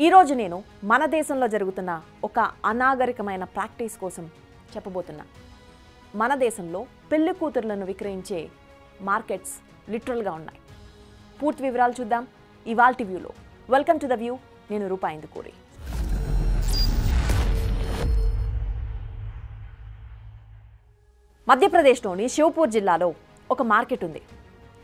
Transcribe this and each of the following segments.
ఈరోజు నేను మన దేశంలో జరుగుతున్న ఒక అనాగరికమైన ప్రాక్టీస్ కోసం చెప్పబోతున్నా. మన దేశంలో పెళ్లి కూతుర్లను విక్రయించే మార్కెట్స్ లిటరల్గా ఉన్నాయి. పూర్తి వివరాలు చూద్దాం ఇవాల్టి వ్యూలో. Welcome to the view. నేను రూపా ఇందుకూరి. మధ్యప్రదేశ్లోని శివపూర్ జిల్లాలో ఒక మార్కెట్ ఉంది.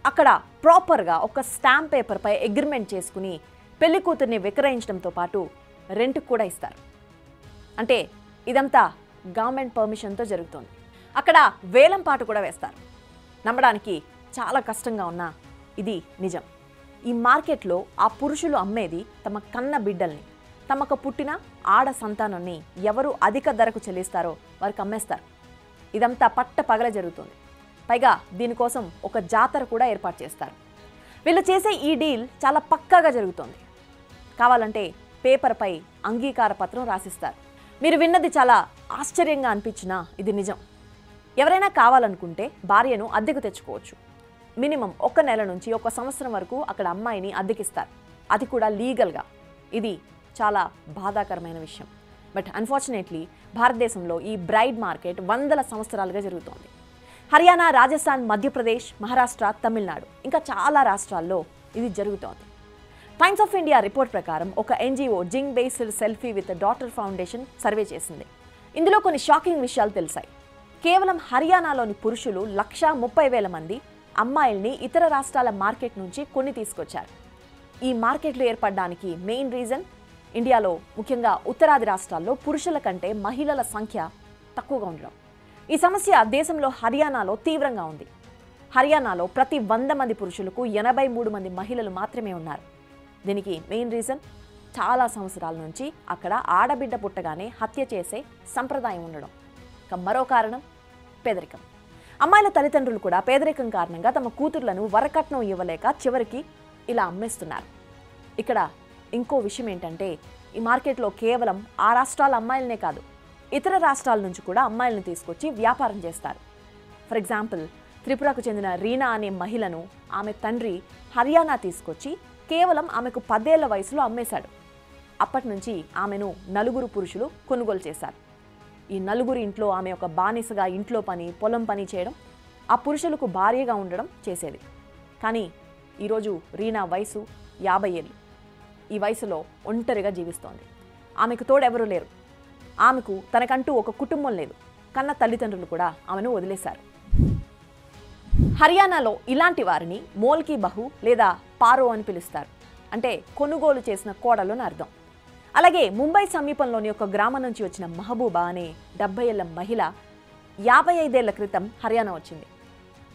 అక్కడ ప్రాపర్గా ఒక స్టాంప్ పేపర్పై అగ్రిమెంట్ చేసుకుని పెళ్లి కూతుర్ని విక్రయించడంతో పాటు రెంట్కి కూడా ఇస్తారు. అంటే ఇదంతా గవర్నమెంట్ పర్మిషన్తో జరుగుతోంది. అక్కడ వేలం పాటు కూడా వేస్తారు. నమ్మడానికి చాలా కష్టంగా ఉన్నా ఇది నిజం. ఈ మార్కెట్లో ఆ పురుషులు అమ్మేది తమ కన్న బిడ్డల్ని, తమకు పుట్టిన ఆడ సంతానాన్ని ఎవరు అధిక ధరకు చెల్లిస్తారో వారికి అమ్మేస్తారు. ఇదంతా పట్ట పగల జరుగుతుంది. పైగా దీనికోసం ఒక జాతర కూడా ఏర్పాటు చేస్తారు. వీళ్ళు చేసే ఈ డీల్ చాలా పక్కాగా జరుగుతోంది. కావాలంటే పేపర్పై అంగీకార పత్రం రాసిస్తారు. మీరు విన్నది చాలా ఆశ్చర్యంగా అనిపించినా ఇది నిజం. ఎవరైనా కావాలనుకుంటే భార్యను అద్దెకు తెచ్చుకోవచ్చు. మినిమం 1 నెల నుంచి 1 సంవత్సరం వరకు అక్కడ అమ్మాయిని అద్దెకిస్తారు. అది కూడా లీగల్గా. ఇది చాలా బాధాకరమైన విషయం. బట్ అన్ఫార్చునేట్లీ భారతదేశంలో ఈ బ్రైడ్ మార్కెట్ వందల సంవత్సరాలుగా జరుగుతోంది. హర్యానా, రాజస్థాన్, మధ్యప్రదేశ్, మహారాష్ట్ర, తమిళనాడు ఇంకా చాలా రాష్ట్రాల్లో ఇది జరుగుతోంది. టైమ్స్ ఆఫ్ ఇండియా రిపోర్ట్ ప్రకారం ఒక NGO Jind based selfie with daughter foundation survey చేసింది. ఇందులో కొన్ని షాకింగ్ విషయాలు తెలిసాయి. కేవలం హర్యానాలోని పురుషులు 1,30,000 మంది అమ్మాయిల్ని ఇతర రాష్ట్రాల మార్కెట్ నుంచి కొని తీసుకొచ్చారు. ఈ మార్కెట్లు ఏర్పడడానికి మెయిన్ రీజన్ ఇండియాలో ముఖ్యంగా ఉత్తరాది రాష్ట్రాల్లో పురుషుల కంటే మహిళల సంఖ్య తక్కువగా ఉండడం. ఈ సమస్య దేశంలో హర్యానాలో తీవ్రంగా ఉంది. హర్యానాలో ప్రతి 100 మంది పురుషులకు 83 మంది మహిళలు మాత్రమే ఉన్నారు. దీనికి మెయిన్ రీజన్ చాలా సంవత్సరాల నుంచి అక్కడ ఆడబిడ్డ పుట్టగానే హత్య చేసే సంప్రదాయం ఉండడం. ఇక మరో కారణం పేదరికం. అమ్మాయిల తల్లిదండ్రులు కూడా పేదరికం కారణంగా తమ కూతుర్లను వరకట్నం ఇవ్వలేక చివరికి ఇలా అమ్మేస్తున్నారు. ఇక్కడ ఇంకో విషయం ఏంటంటే ఈ మార్కెట్లో కేవలం ఆ రాష్ట్రాల అమ్మాయిలనే కాదు, ఇతర రాష్ట్రాల నుంచి కూడా అమ్మాయిలను తీసుకొచ్చి వ్యాపారం చేస్తారు. ఫర్ ఎగ్జాంపుల్, త్రిపురకు చెందిన రీనా అనే మహిళను ఆమె తండ్రి హర్యానా తీసుకొచ్చి కేవలం ఆమెకు 10 ఏళ్ల వయసులో అమ్మేశాడు. అప్పటి నుంచి ఆమెను 4 పురుషులు కొనుగోలు చేశారు. ఈ 4 ఇంట్లో ఆమె ఒక బానిసగా ఇంట్లో పని, పొలం పని చేయడం, ఆ పురుషులకు భార్యగా ఉండడం చేసేది. కానీ ఈరోజు రీనా వయసు 50 ఏళ్ళు. ఈ వయసులో ఒంటరిగా జీవిస్తోంది. ఆమెకు తోడెవరూ లేరు. ఆమెకు తనకంటూ ఒక కుటుంబం లేదు. కన్న తల్లిదండ్రులు కూడా ఆమెను వదిలేశారు. హర్యానాలో ఇలాంటి వారిని మోల్కీ బహు లేదా పారో అని పిలుస్తారు. అంటే కొనుగోలు చేసిన కోడలు అని అర్థం. అలాగే ముంబై సమీపంలోని ఒక గ్రామం నుంచి వచ్చిన మహబూబా అనే 70 ఏళ్ల మహిళ 55 ఏళ్ల క్రితం హర్యానా వచ్చింది.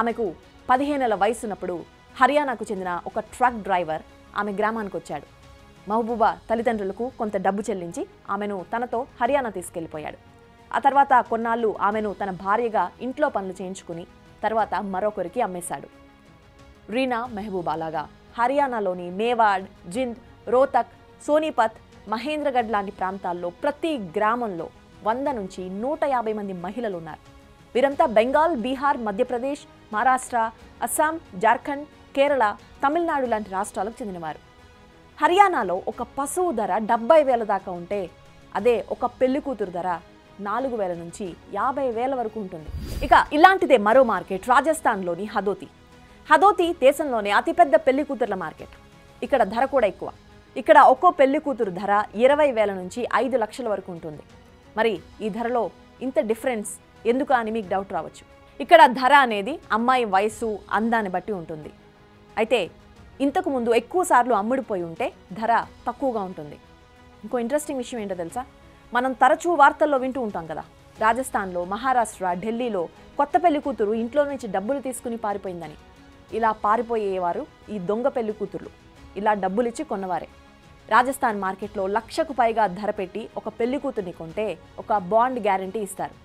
ఆమెకు 15 ఏళ్ల వయసున్నప్పుడు హర్యానాకు చెందిన ఒక ట్రక్ డ్రైవర్ ఆమె గ్రామానికి వచ్చాడు. మహబూబా తల్లిదండ్రులకు కొంత డబ్బు చెల్లించి ఆమెను తనతో హర్యానా తీసుకెళ్లిపోయాడు. ఆ తర్వాత కొన్నాళ్ళు ఆమెను తన భార్యగా ఇంట్లో పనులు చేయించుకుని తర్వాత మరొకరికి అమ్మేశాడు. రీనా, మెహబూబా లాగా హర్యానాలోని మేవాడ్, జింద్, రోహ్తక్, సోనీపత్, మహేంద్రగఢ్ లాంటి ప్రాంతాల్లో ప్రతి గ్రామంలో 100 నుంచి 150 మంది మహిళలు ఉన్నారు. వీరంతా బెంగాల్, బీహార్, మధ్యప్రదేశ్, మహారాష్ట్ర, అస్సాం, జార్ఖండ్, కేరళ, తమిళనాడు లాంటి రాష్ట్రాలకు చెందినవారు. హర్యానాలో ఒక పశువు ధర 70,000 దాకా ఉంటే అదే ఒక పెళ్లి కూతురు ధర 4,000 నుంచి 50,000 వరకు ఉంటుంది. ఇక ఇలాంటిదే మరో మార్కెట్ రాజస్థాన్లోని హదోతి. హదోతి దేశంలోనే అతిపెద్ద పెళ్లి కూతుర్ల మార్కెట్. ఇక్కడ ధర కూడా ఎక్కువ. ఇక్కడ ఒక్కో పెళ్లి కూతురు ధర 20,000 నుంచి 5 లక్షల వరకు ఉంటుంది. మరి ఈ ధరలో ఇంత డిఫరెన్స్ ఎందుకు అని మీకు డౌట్ రావచ్చు. ఇక్కడ ధర అనేది అమ్మాయి వయసు, అందాన్ని బట్టి ఉంటుంది. అయితే ఇంతకు ముందు ఎక్కువ సార్లు అమ్ముడిపోయి ఉంటే ధర తక్కువగా ఉంటుంది. ఇంకో ఇంట్రెస్టింగ్ విషయం ఏంటో తెలుసా? మనం తరచూ వార్తల్లో వింటూ ఉంటాం కదా, రాజస్థాన్లో, మహారాష్ట్ర, ఢిల్లీలో కొత్త పెళ్లి కూతురు ఇంట్లో నుంచి డబ్బులు తీసుకుని పారిపోయిందని. ఇలా పారిపోయేవారు ఈ దొంగ పెళ్లి కూతుర్లు. ఇలా డబ్బులిచ్చి కొన్నవారే. రాజస్థాన్ మార్కెట్లో 1,00,000కు పైగా ధర పెట్టి ఒక పెళ్లి కూతుర్ని కొంటే ఒక బాండ్ గ్యారంటీ ఇస్తారు.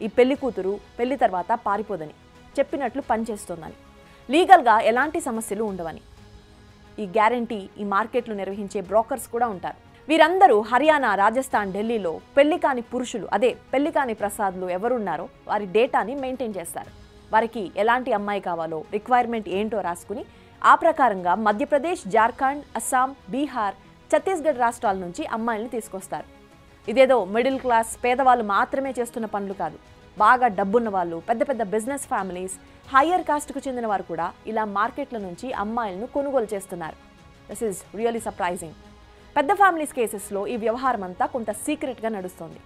ఈ పెళ్లి కూతురు పెళ్లి తర్వాత పారిపోదని, చెప్పినట్లు పనిచేస్తోందని, లీగల్గా ఎలాంటి సమస్యలు ఉండవని. ఈ గ్యారంటీ ఈ మార్కెట్లు నిర్వహించే బ్రోకర్స్ కూడా ఉంటారు. వీరందరూ హర్యానా, రాజస్థాన్, ఢిల్లీలో పెళ్లి కాని పురుషులు, అదే పెళ్లి కాని ప్రసాద్లు ఎవరున్నారో వారి డేటాని మెయింటైన్ చేస్తారు. వారికి ఎలాంటి అమ్మాయి కావాలో, రిక్వైర్మెంట్ ఏంటో రాసుకుని ఆ ప్రకారంగా మధ్యప్రదేశ్, జార్ఖండ్, అస్సాం, బీహార్, ఛత్తీస్గఢ్ రాష్ట్రాల నుంచి అమ్మాయిల్ని తీసుకొస్తారు. ఇదేదో మిడిల్ క్లాస్ పేదవాళ్ళు మాత్రమే చేస్తున్న పనులు కాదు. బాగా డబ్బున్న వాళ్ళు, పెద్ద పెద్ద బిజినెస్ ఫ్యామిలీస్, హయ్యర్ కాస్ట్కు చెందిన వారు కూడా ఇలా మార్కెట్ల నుంచి అమ్మాయిలను కొనుగోలు చేస్తున్నారు. This is really surprising. పెద్ద ఫ్యామిలీస్ కేసెస్లో ఈ వ్యవహారం అంతా కొంత సీక్రెట్గా నడుస్తోంది.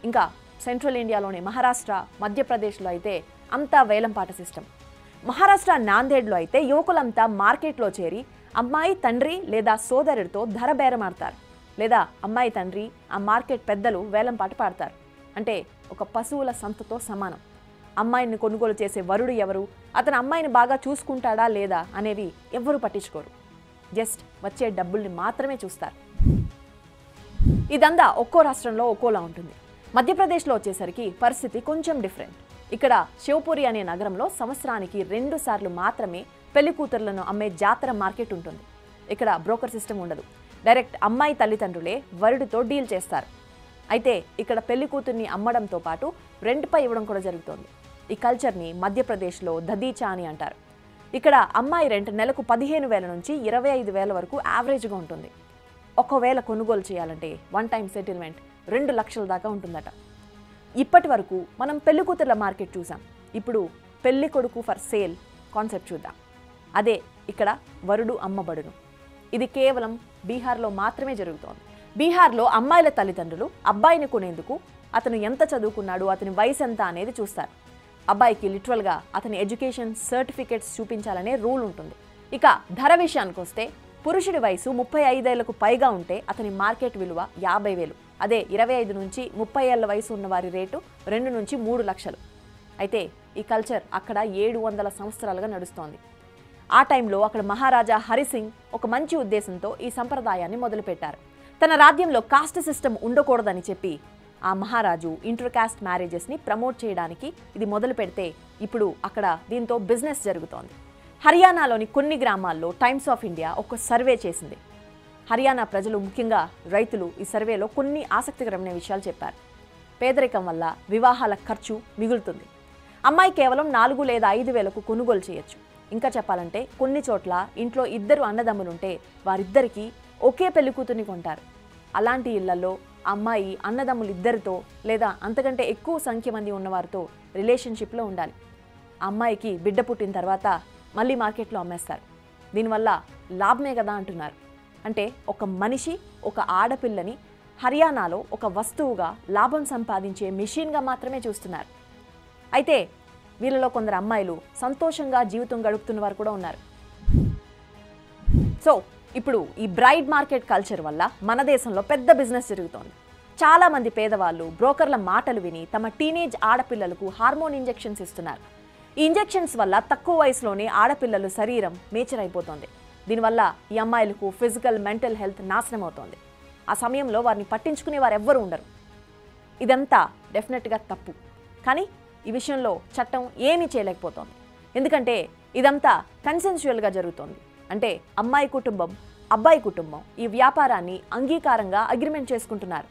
ఇంకా సెంట్రల్ ఇండియాలోని మహారాష్ట్ర, మధ్యప్రదేశ్లో అయితే అంతా వేలంపాట సిస్టమ్. మహారాష్ట్ర నాందేడ్లో అయితే యువకులంతా మార్కెట్లో చేరి అమ్మాయి తండ్రి లేదా సోదరుడితో ధర బేరమాడతారు, లేదా అమ్మాయి తండ్రి ఆ మార్కెట్ పెద్దలు వేలంపాట పాడతారు. అంటే ఒక పశువుల సంతతో సమానం. అమ్మాయిని కొనుగోలు చేసే వరుడు ఎవరు, అతను అమ్మాయిని బాగా చూసుకుంటాడా లేదా అనేవి ఎవ్వరూ పట్టించుకోరు. జస్ట్ వచ్చే డబ్బుల్ని మాత్రమే చూస్తారు. ఇదంతా ఒక్కో రాష్ట్రంలో ఒక్కోలా ఉంటుంది. మధ్యప్రదేశ్లో వచ్చేసరికి పరిస్థితి కొంచెం డిఫరెంట్. ఇక్కడ శివపురి అనే నగరంలో సంవత్సరానికి 2 సార్లు మాత్రమే పెళ్లి కూతుర్లను అమ్మే జాతర మార్కెట్ ఉంటుంది. ఇక్కడ బ్రోకర్ సిస్టమ్ ఉండదు. డైరెక్ట్ అమ్మాయి తల్లిదండ్రులే వరుడితో డీల్ చేస్తారు. అయితే ఇక్కడ పెళ్లి కూతుర్ని అమ్మడంతో పాటు రెంట్పై ఇవ్వడం కూడా జరుగుతోంది. ఈ కల్చర్ని మధ్యప్రదేశ్లో దదీచా అని అంటారు. ఇక్కడ అమ్మాయి రెంట్ నెలకు 15,000 నుంచి 25,000 వరకు యావరేజ్గా ఉంటుంది. ఒకవేళ కొనుగోలు చేయాలంటే వన్ టైం సెటిల్మెంట్ 2 లక్షల దాకా ఉంటుందట. ఇప్పటి వరకు మనం పెళ్లి కూతుర్ల మార్కెట్ చూసాం. ఇప్పుడు పెళ్లి కొడుకు ఫర్ సేల్ కాన్సెప్ట్ చూద్దాం. అదే ఇక్కడ వరుడు అమ్మబడును. ఇది కేవలం బీహార్లో మాత్రమే జరుగుతోంది. బీహార్లో అమ్మాయిల తల్లిదండ్రులు అబ్బాయిని కొనేందుకు అతను ఎంత చదువుకున్నాడు, అతని వయసు ఎంత అనేది చూస్తారు. అబ్బాయికి లిటరల్గా అతని ఎడ్యుకేషన్ సర్టిఫికేట్స్ చూపించాలనే రూల్ ఉంటుంది. ఇక ధర విషయానికి వస్తే పురుషుడి వయసు 35 ఏళ్లకు పైగా ఉంటే అతని మార్కెట్ విలువ 50,000. అదే 25 నుంచి 30 ఏళ్ల వయసు ఉన్న వారి రేటు 2 నుంచి 3 లక్షలు. అయితే ఈ కల్చర్ అక్కడ 700 సంవత్సరాలుగా నడుస్తోంది. ఆ టైంలో అక్కడ మహారాజా హరిసింగ్ ఒక మంచి ఉద్దేశంతో ఈ సంప్రదాయాన్ని మొదలుపెట్టారు. తన రాజ్యంలో కాస్ట్ సిస్టమ్ ఉండకూడదని చెప్పి ఆ మహారాజు ఇంటర్ కాస్ట్ మ్యారేజెస్ని ప్రమోట్ చేయడానికి ఇది మొదలు పెడితే ఇప్పుడు అక్కడ దీంతో బిజినెస్ జరుగుతోంది. హర్యానాలోని కొన్ని గ్రామాల్లో టైమ్స్ ఆఫ్ ఇండియా ఒక సర్వే చేసింది. హర్యానా ప్రజలు, ముఖ్యంగా రైతులు ఈ సర్వేలో కొన్ని ఆసక్తికరమైన విషయాలు చెప్పారు. పేదరికం వల్ల వివాహాల ఖర్చు మిగులుతుంది. అమ్మాయి కేవలం 4 లేదా 5 వేలకు కొనుగోలు చేయొచ్చు. ఇంకా చెప్పాలంటే కొన్ని చోట్ల ఇంట్లో 2 అన్నదమ్ములుంటే వారిద్దరికీ ఒకే పెళ్లి కూతుర్ని కొంటారు. అలాంటి ఇళ్లలో అమ్మాయి అన్నదమ్ములు ఇద్దరితో లేదా అంతకంటే ఎక్కువ సంఖ్య మంది ఉన్నవారితో రిలేషన్షిప్లో ఉండాలి. అమ్మాయికి బిడ్డ పుట్టిన తర్వాత మళ్ళీ మార్కెట్లో అమ్మేస్తారు. దీనివల్ల లాభమే కదా అంటున్నారు. అంటే ఒక మనిషి, ఒక ఆడపిల్లని హర్యానాలో ఒక వస్తువుగా లాభం సంపాదించే మెషిన్గా మాత్రమే చూస్తున్నారు. అయితే వీళ్ళలో కొందరు అమ్మాయిలు సంతోషంగా జీవితం గడుపుతున్న వారు కూడా ఉన్నారు. సో ఇప్పుడు ఈ బ్రైడ్ మార్కెట్ కల్చర్ వల్ల మన దేశంలో పెద్ద బిజినెస్ జరుగుతోంది. చాలామంది పేదవాళ్ళు బ్రోకర్ల మాటలు విని తమ టీనేజ్ ఆడపిల్లలకు హార్మోన్ ఇంజెక్షన్స్ ఇస్తున్నారు. ఈ ఇంజెక్షన్స్ వల్ల తక్కువ వయసులోనే ఆడపిల్లలు శరీరం మేచర్ అయిపోతుంది. దీనివల్ల ఈ అమ్మాయిలకు ఫిజికల్, మెంటల్ హెల్త్ నాశనం అవుతోంది. ఆ సమయంలో వారిని పట్టించుకునే వారు ఎవ్వరూ ఉండరు. ఇదంతా డెఫినెట్గా తప్పు. కానీ ఈ విషయంలో చట్టం ఏమీ చేయలేకపోతోంది. ఎందుకంటే ఇదంతా కన్సెన్షువల్గా జరుగుతోంది. అంటే అమ్మాయి కుటుంబం, అబ్బాయి కుటుంబం ఈ వ్యాపారాన్ని అంగీకారంగా అగ్రిమెంట్ చేసుకుంటున్నారు.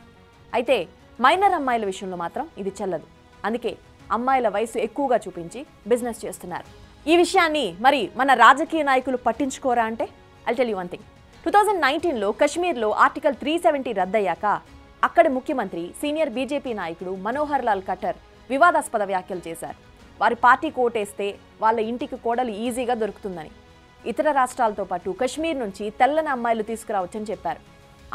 అయితే మైనర్ అమ్మాయిల విషయంలో మాత్రం ఇది చెల్లదు. అందుకే అమ్మాయిల వయసు ఎక్కువగా చూపించి బిజినెస్ చేస్తున్నారు. ఈ విషయాన్ని మరి మన రాజకీయ నాయకులు పట్టించుకోరా అంటే I'll tell you one thing. 2019లో కశ్మీర్లో ఆర్టికల్ 370 రద్దయ్యాక అక్కడి ముఖ్యమంత్రి, సీనియర్ బీజేపీ నాయకుడు మనోహర్ లాల్ ఖట్టర్ వివాదాస్పద వ్యాఖ్యలు చేశారు. వారి పార్టీ కోటేస్తే వాళ్ళ ఇంటికి కోడలు ఈజీగా దొరుకుతుందని, ఇతర రాష్ట్రాలతో పాటు కశ్మీర్ నుంచి తెల్లని అమ్మాయిలు తీసుకురావచ్చని చెప్పారు.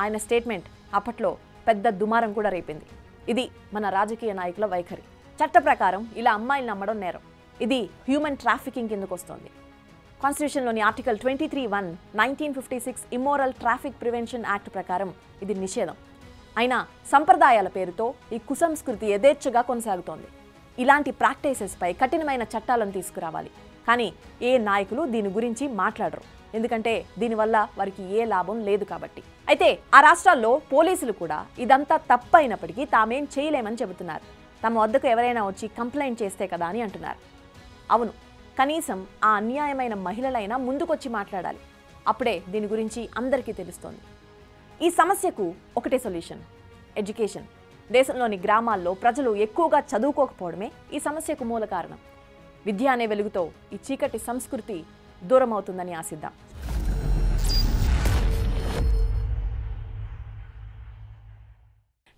ఆయన స్టేట్మెంట్ అప్పట్లో పెద్ద దుమారం కూడా రేపింది. ఇది మన రాజకీయ నాయకుల వైఖరి. చట్ట ప్రకారం ఇలా అమ్మాయిలు నమ్మడం నేరం. ఇది హ్యూమన్ ట్రాఫికింగ్ కిందకు వస్తుంది. కాన్స్టిట్యూషన్లోని article 23(1) 1956 immoral traffic prevention act ప్రకారం ఇది నిషేధం. అయినా సంప్రదాయాల పేరుతో ఈ కుసంస్కృతి యథేచ్ఛగా కొనసాగుతోంది. ఇలాంటి ప్రాక్టీసెస్పై కఠినమైన చట్టాలను తీసుకురావాలి. కానీ ఏ నాయకులు దీని గురించి మాట్లాడరు. ఎందుకంటే దీనివల్ల వారికి ఏ లాభం లేదు కాబట్టి. అయితే ఆ రాష్ట్రాల్లో పోలీసులు కూడా ఇదంతా తప్పైనప్పటికీ తామేం చేయలేమని చెబుతున్నారు. తమ వద్దకు ఎవరైనా వచ్చి కంప్లైంట్ చేస్తే కదా అని అంటున్నారు. అవును, కనీసం ఆ అన్యాయమైన మహిళలైనా ముందుకొచ్చి మాట్లాడాలి. అప్పుడే దీని గురించి అందరికీ తెలుస్తోంది. ఈ సమస్యకు ఒకటే సొల్యూషన్, ఎడ్యుకేషన్. దేశంలోని గ్రామాల్లో ప్రజలు ఎక్కువగా చదువుకోకపోవడమే ఈ సమస్యకు మూల కారణం. విద్య అనే వెలుగుతో ఈ చీకటి సంస్కృతి దూరం అవుతుందని ఆశిద్దాం.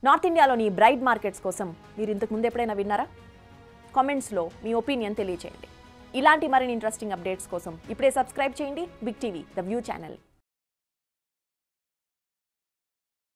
నార్త్ ఇండియాలోని బ్రైడ్ మార్కెట్స్ కోసం మీరు ఇంతకు ముందు ఎప్పుడైనా విన్నారా? కామెంట్స్లో మీ ఒపీనియన్ తెలియచేయండి. ఇలాంటి మరిన్ని ఇంట్రెస్టింగ్ అప్డేట్స్ కోసం ఇప్పుడే సబ్స్క్రైబ్ చేయండి big TV the view channel.